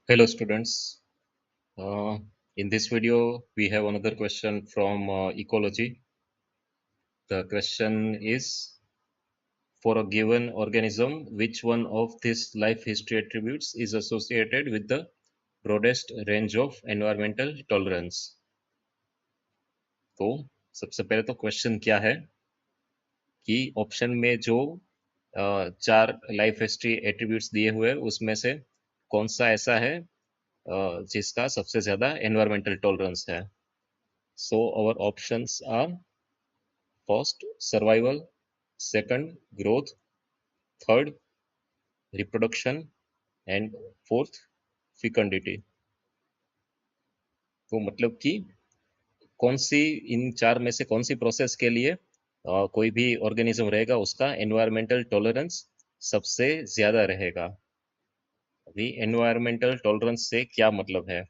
Hello students. In this video, we have another question from ecology. The question is, for a given organism, which one of these life history attributes is associated with the broadest range of environmental tolerance? तो सबसे पहले तो question क्या है कि option में जो चार लाइफ हिस्ट्री एट्रीब्यूट्स दिए हुए हैं उसमें से कौन सा ऐसा है जिसका सबसे ज्यादा एनवायरमेंटल टॉलरेंस है. So our options are: first, survival; second, growth; third, reproduction; and fourth, fecundity. तो मतलब कि कौन सी इन चार में से कौन सी प्रोसेस के लिए कोई भी ऑर्गेनिज्म रहेगा उसका एनवायरमेंटल टॉलरेंस सबसे ज्यादा रहेगा. अभी एनवायरमेंटल टॉलरेंस से क्या मतलब है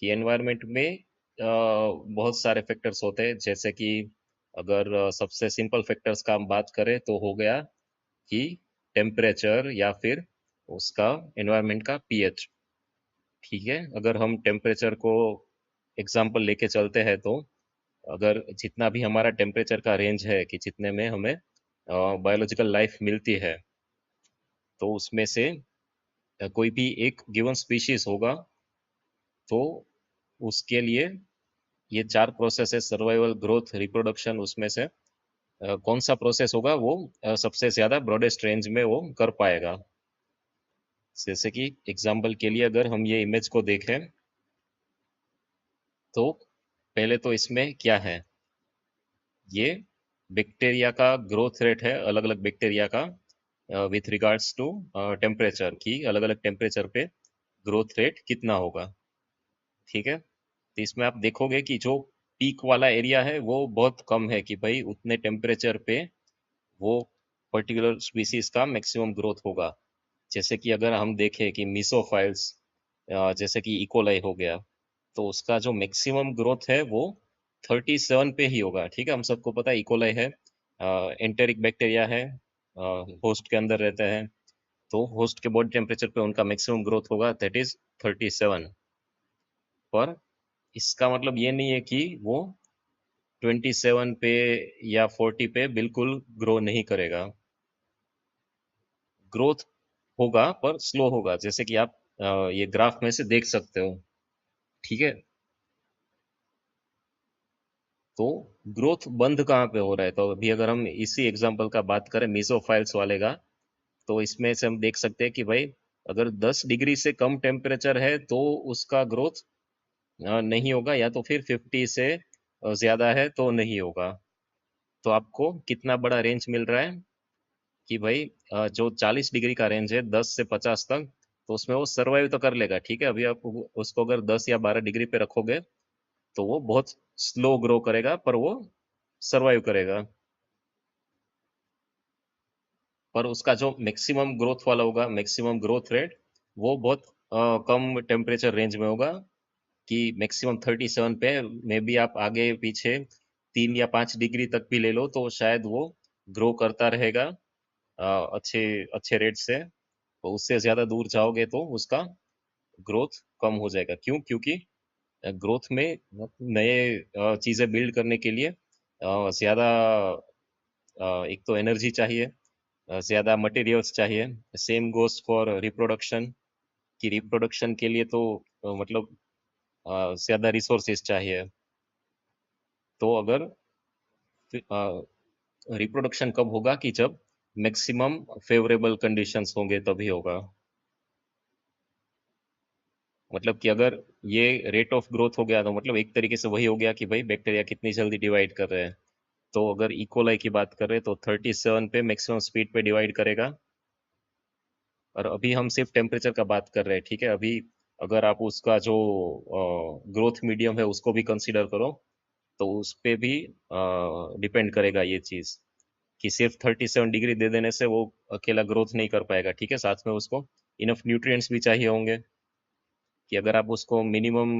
कि एनवायरनमेंट में बहुत सारे फैक्टर्स होते हैं. जैसे कि अगर सबसे सिंपल फैक्टर्स का हम बात करें तो हो गया कि टेम्परेचर या फिर उसका एनवायरनमेंट का पीएच. ठीक है, अगर हम टेम्परेचर को एग्जांपल लेके चलते हैं तो अगर जितना भी हमारा टेम्परेचर का रेंज है कि जितने में हमें बायोलॉजिकल लाइफ मिलती है, तो उसमें से कोई भी एक गिवन स्पीशीज होगा तो उसके लिए ये चार प्रोसेस है: सर्वाइवल, ग्रोथ, रिप्रोडक्शन. उसमें से कौन सा प्रोसेस होगा वो सबसे ज्यादा ब्रॉडेस्ट रेंज में वो कर पाएगा. जैसे कि एग्जाम्पल के लिए अगर हम ये इमेज को देखें तो पहले तो इसमें क्या है, ये बैक्टीरिया का ग्रोथ रेट है, अलग अलग बैक्टीरिया का विथ रिगार्ड्स टू टेम्परेचर, की अलग अलग टेम्परेचर पे ग्रोथ रेट कितना होगा. ठीक है, तो इसमें आप देखोगे कि जो पीक वाला एरिया है वो बहुत कम है, कि भाई उतने टेम्परेचर पे वो पर्टिकुलर स्पीसीज का मैक्सिमम ग्रोथ होगा. जैसे कि अगर हम देखें कि मीसोफाइल्स, जैसे कि इकोलाई हो गया, तो उसका जो मैक्सिमम ग्रोथ है वो 37 पे ही होगा. ठीक है, हम सबको पता है इकोलाई है, एंटेरिक बैक्टीरिया है, होस्ट के अंदर रहता है, तो होस्ट के बॉडी टेम्परेचर पे उनका मैक्सिमम ग्रोथ होगा, दैट इज 37. पर इसका मतलब ये नहीं है कि वो 27 पे या 40 पे बिल्कुल ग्रो नहीं करेगा. ग्रोथ होगा पर स्लो होगा, जैसे कि आप ये ग्राफ में से देख सकते हो. ठीक है, तो ग्रोथ बंद कहाँ पे हो रहा है, तो अभी अगर हम इसी एग्जांपल का बात करें मीसोफाइल्स वाले का, तो इसमें से हम देख सकते हैं कि भाई अगर 10 डिग्री से कम टेम्परेचर है तो उसका ग्रोथ नहीं होगा, या तो फिर 50 से ज्यादा है तो नहीं होगा. तो आपको कितना बड़ा रेंज मिल रहा है कि भाई जो 40 डिग्री का रेंज है 10 से 50 तक, तो उसमें वो सरवाइव तो कर लेगा. ठीक है, अभी आप उसको अगर 10 या 12 डिग्री पे रखोगे तो वो बहुत स्लो ग्रो करेगा पर वो सरवाइव करेगा. पर उसका जो मैक्सिमम ग्रोथ वाला होगा, मैक्सिमम ग्रोथ रेट, वो बहुत कम टेम्परेचर रेंज में होगा, कि मैक्सिमम 37 पे. मे बी आप आगे पीछे 3 या 5 डिग्री तक भी ले लो तो शायद वो ग्रो करता रहेगा अच्छे अच्छे रेट से. तो उससे ज़्यादा दूर जाओगे तो उसका ग्रोथ कम हो जाएगा. क्यों? क्योंकि ग्रोथ में नए चीज़ें बिल्ड करने के लिए ज़्यादा एक तो एनर्जी चाहिए, ज़्यादा मटेरियल्स चाहिए. सेम गोस फॉर रिप्रोडक्शन, कि रिप्रोडक्शन के लिए तो मतलब ज़्यादा रिसोर्सेज चाहिए. तो अगर रिप्रोडक्शन कब होगा, कि जब मैक्सिमम फेवरेबल कंडीशंस होंगे तभी होगा. मतलब कि अगर ये रेट ऑफ ग्रोथ हो गया तो मतलब एक तरीके से वही हो गया कि भाई बैक्टीरिया कितनी जल्दी डिवाइड कर रहे हैं. तो अगर इकोलाई की बात करें तो 37 पे मैक्सिमम स्पीड पे डिवाइड करेगा. और अभी हम सिर्फ टेम्परेचर का बात कर रहे हैं. ठीक है, अभी अगर आप उसका जो ग्रोथ मीडियम है उसको भी कंसीडर करो तो उस पे भी डिपेंड करेगा ये चीज़, कि सिर्फ 37 डिग्री दे देने से वो अकेला ग्रोथ नहीं कर पाएगा. ठीक है, साथ में उसको इनफ न्यूट्रिएंट्स भी चाहिए होंगे, कि अगर आप उसको मिनिमम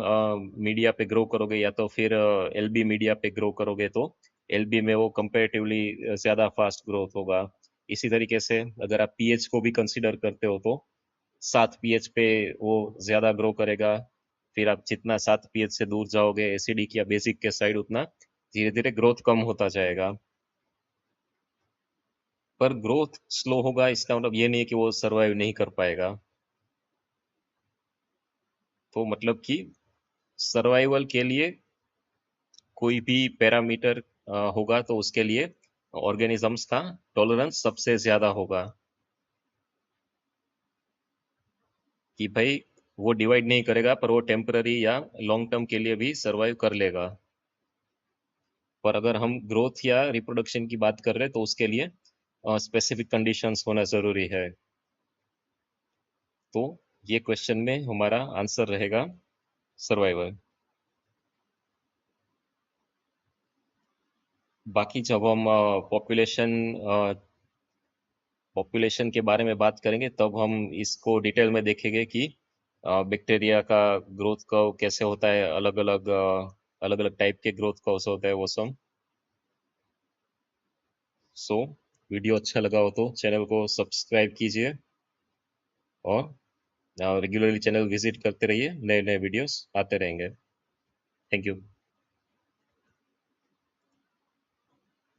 मीडिया पे ग्रो करोगे या तो फिर एलबी मीडिया पे ग्रो करोगे तो एलबी में वो कंपैरेटिवली ज़्यादा फास्ट ग्रोथ होगा. इसी तरीके से अगर आप पीएच को भी कंसीडर करते हो तो 7 pH पे वो ज़्यादा ग्रो करेगा। फिर आप जितना 7 pH से दूर जाओगे एसिडिक या बेसिक के साइड, उतना धीरे धीरे ग्रोथ कम होता जाएगा। पर ग्रोथ स्लो होगा इसका मतलब ये नहीं है कि वो सरवाइव नहीं कर पाएगा। तो मतलब कि सर्वाइवल के लिए कोई भी पैरामीटर होगा तो उसके लिए ऑर्गेनिजम्स का टॉलरेंस सबसे ज़्यादा होगा, कि भाई वो डिवाइड नहीं करेगा पर वो टेम्पररी या लॉन्ग टर्म के लिए भी सर्वाइव कर लेगा। पर अगर हम ग्रोथ या रिप्रोडक्शन की बात कर रहे हैं तो उसके लिए स्पेसिफिक कंडीशंस होना ज़रूरी है। तो ये क्वेश्चन में हमारा आंसर रहेगा सर्वाइवल। बाकी जब हम पॉपुलेशन पॉपुलेशन के बारे में बात करेंगे तब हम इसको डिटेल में देखेंगे कि बैक्टीरिया का ग्रोथ कर्व कैसे होता है, अलग अलग टाइप के ग्रोथ कर्व्स होता है वो सब। सो वीडियो अच्छा लगा हो तो चैनल को सब्सक्राइब कीजिए और रेगुलरली चैनल विजिट करते रहिए, नए नए वीडियोस आते रहेंगे। Thank you.